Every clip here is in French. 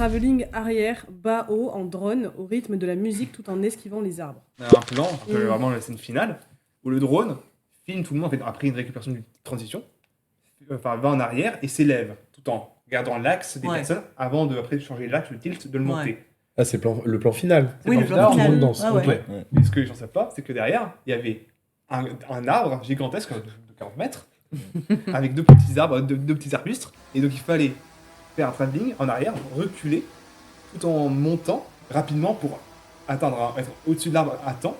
travelling arrière, bas-haut, en drone, au rythme de la musique tout en esquivant les arbres. Un plan, vraiment la scène finale, où le drone filme tout le monde, en fait, après une récupération d'une transition, va en arrière et s'élève, tout en gardant l'axe des personnes, avant de après changer l'axe, le tilt, de le monter. Ah, c'est le plan final. Oui, le plan final. Tout le monde danse. Ah ouais. Okay. Mais ce que les gens ne savent pas, c'est que derrière, il y avait un arbre gigantesque de 40 mètres, avec deux petits arbres, deux petits arbustes, et donc il fallait faire un travelling en arrière, reculer, tout en montant rapidement pour être au-dessus de l'arbre à temps,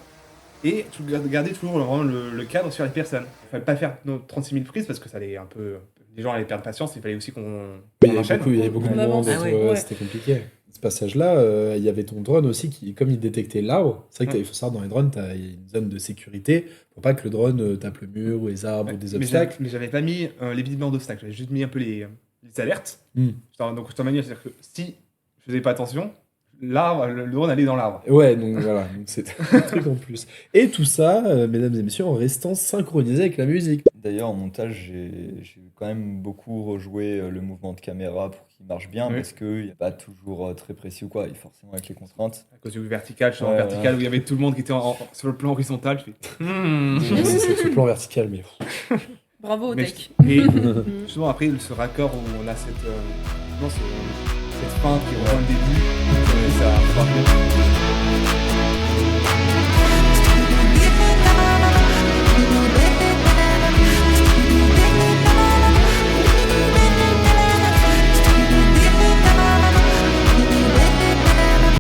et garder toujours vraiment le cadre sur les personnes. Il ne fallait pas faire 36 000 prises parce que ça allait un peu... Les gens allaient perdre patience, il fallait aussi qu'on enchaîne. Il y avait beaucoup de monde, c'était compliqué. Ce passage-là, il y avait ton drone aussi qui, comme il détectait l'arbre, c'est vrai qu'il faut savoir dans les drones, il y a une zone de sécurité pour pas que le drone tape le mur ou les arbres ou des obstacles. Mais j'avais pas mis l'évitement d'obstacles, j'avais juste mis un peu les alertes. Donc je t'en manière, c'est-à-dire que si je faisais pas attention, l'arbre, le drone allait dans l'arbre. Ouais, donc voilà, donc c'est un truc en plus. Et tout ça, mesdames et messieurs, en restant synchronisé avec la musique. D'ailleurs, en montage, j'ai quand même beaucoup rejoué le mouvement de caméra pour qu'il marche bien, parce qu'il n'est pas toujours très précis ou quoi, et forcément avec les contraintes. À cause du vertical, vertical où il y avait tout le monde qui était sur le plan horizontal, je fais... C'est ce plan vertical, mais... Bravo au tech. Et justement, après, ce raccord où on a cette fin qui rejoint le début, ça va bien.